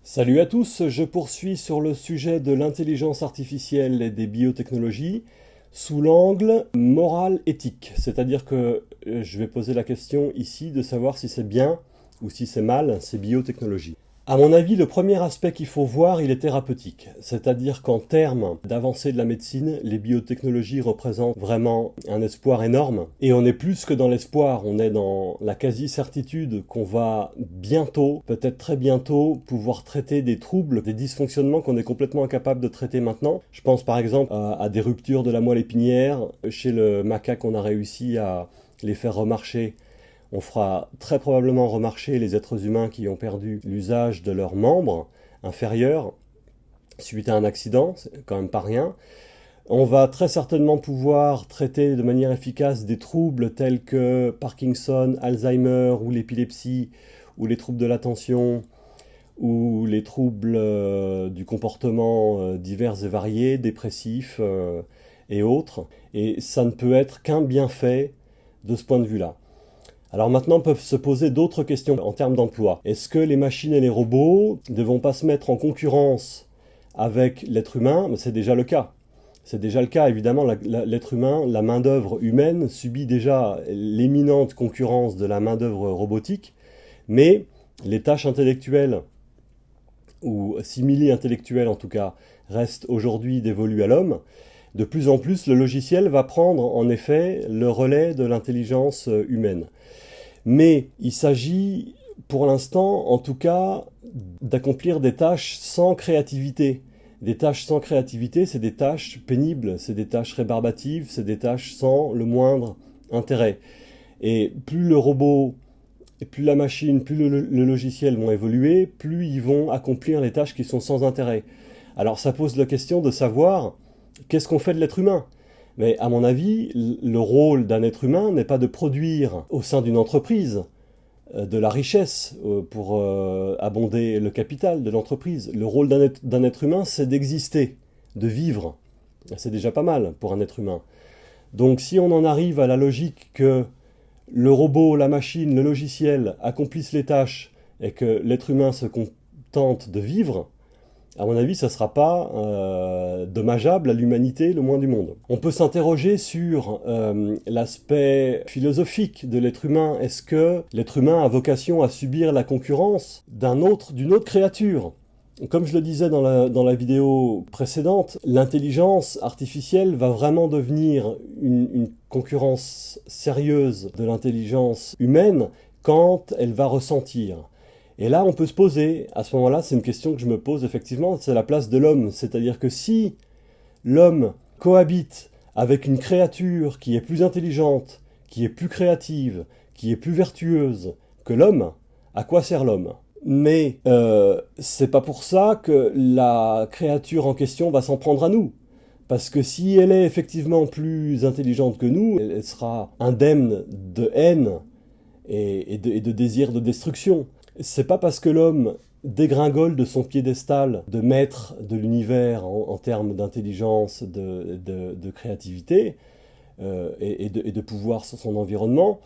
Salut à tous, je poursuis sur le sujet de l'intelligence artificielle et des biotechnologies sous l'angle moral-éthique. C'est-à-dire que je vais poser la question ici de savoir si c'est bien ou si c'est mal ces biotechnologies. À mon avis, le premier aspect qu'il faut voir, il est thérapeutique. C'est-à-dire qu'en termes d'avancée de la médecine, les biotechnologies représentent vraiment un espoir énorme. Et on est plus que dans l'espoir, on est dans la quasi-certitude qu'on va bientôt, peut-être très bientôt, pouvoir traiter des troubles, des dysfonctionnements qu'on est complètement incapable de traiter maintenant. Je pense par exemple à des ruptures de la moelle épinière. Chez le macaque, on a réussi à les faire remarcher. On fera très probablement remarcher les êtres humains qui ont perdu l'usage de leurs membres inférieurs suite à un accident, c'est quand même pas rien. On va très certainement pouvoir traiter de manière efficace des troubles tels que Parkinson, Alzheimer ou l'épilepsie, ou les troubles de l'attention, ou les troubles du comportement divers et variés, dépressifs et autres. Et ça ne peut être qu'un bienfait de ce point de vue-là. Alors maintenant peuvent se poser d'autres questions en termes d'emploi. Est-ce que les machines et les robots ne vont pas se mettre en concurrence avec l'être humain? C'est déjà le cas. C'est déjà le cas, évidemment, l'être humain, la main-d'œuvre humaine subit déjà l'éminente concurrence de la main-d'œuvre robotique, mais les tâches intellectuelles, ou simili-intellectuelles en tout cas, restent aujourd'hui dévolues à l'homme. De plus en plus, le logiciel va prendre en effet le relais de l'intelligence humaine. Mais il s'agit, pour l'instant, en tout cas, d'accomplir des tâches sans créativité. Des tâches sans créativité, c'est des tâches pénibles, c'est des tâches rébarbatives, c'est des tâches sans le moindre intérêt. Et plus le robot, et plus la machine, plus le logiciel vont évoluer, plus ils vont accomplir les tâches qui sont sans intérêt. Alors ça pose la question de savoir qu'est-ce qu'on fait de l'être humain. Mais à mon avis, le rôle d'un être humain n'est pas de produire au sein d'une entreprise de la richesse pour abonder le capital de l'entreprise. Le rôle d'un être humain, c'est d'exister, de vivre. C'est déjà pas mal pour un être humain. Donc si on en arrive à la logique que le robot, la machine, le logiciel accomplissent les tâches et que l'être humain se contente de vivre, à mon avis, ça ne sera pas dommageable à l'humanité le moins du monde. On peut s'interroger sur l'aspect philosophique de l'être humain. Est-ce que l'être humain a vocation à subir la concurrence d'une autre créature? Comme je le disais dans la vidéo précédente, l'intelligence artificielle va vraiment devenir une concurrence sérieuse de l'intelligence humaine quand elle va ressentir. Et là, on peut se poser, à ce moment-là, c'est une question que je me pose effectivement, c'est la place de l'homme. C'est-à-dire que si l'homme cohabite avec une créature qui est plus intelligente, qui est plus créative, qui est plus vertueuse que l'homme, à quoi sert l'homme? Mais c'est pas pour ça que la créature en question va s'en prendre à nous. Parce que si elle est effectivement plus intelligente que nous, elle sera indemne de haine et de désir de destruction. C'est pas parce que l'homme dégringole de son piédestal de maître de l'univers en termes d'intelligence, de créativité et de pouvoir sur son environnement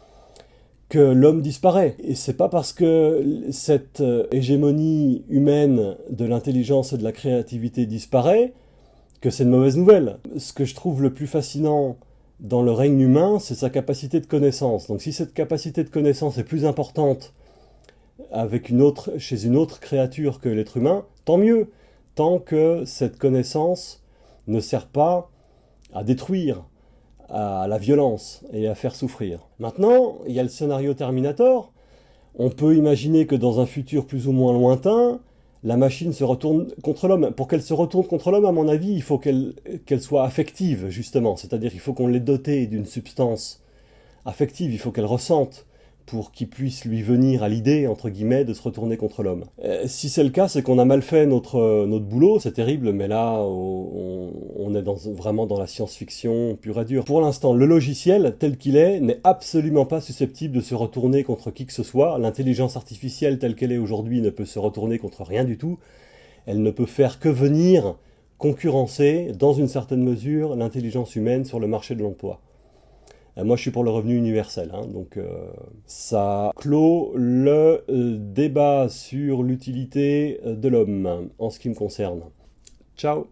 que l'homme disparaît. Et c'est pas parce que cette hégémonie humaine de l'intelligence et de la créativité disparaît que c'est une mauvaise nouvelle. Ce que je trouve le plus fascinant dans le règne humain, c'est sa capacité de connaissance. Donc si cette capacité de connaissance est plus importante chez une autre créature que l'être humain, tant mieux, tant que cette connaissance ne sert pas à détruire, à la violence et à faire souffrir. Maintenant, il y a le scénario Terminator. On peut imaginer que dans un futur plus ou moins lointain, la machine se retourne contre l'homme. Pour qu'elle se retourne contre l'homme, à mon avis, il faut qu'elle soit affective, justement. C'est-à-dire qu'il faut qu'on l'ait dotée d'une substance affective, il faut qu'elle ressente pour qu'il puisse lui venir à l'idée, entre guillemets, de se retourner contre l'homme. Si c'est le cas, c'est qu'on a mal fait notre boulot, c'est terrible, mais là, on est vraiment dans la science-fiction pure et dure. Pour l'instant, le logiciel, tel qu'il est, n'est absolument pas susceptible de se retourner contre qui que ce soit. L'intelligence artificielle, telle qu'elle est aujourd'hui, ne peut se retourner contre rien du tout. Elle ne peut faire que venir concurrencer, dans une certaine mesure, l'intelligence humaine sur le marché de l'emploi. Moi, je suis pour le revenu universel, hein, donc ça clôt le débat sur l'utilité de l'homme en ce qui me concerne. Ciao!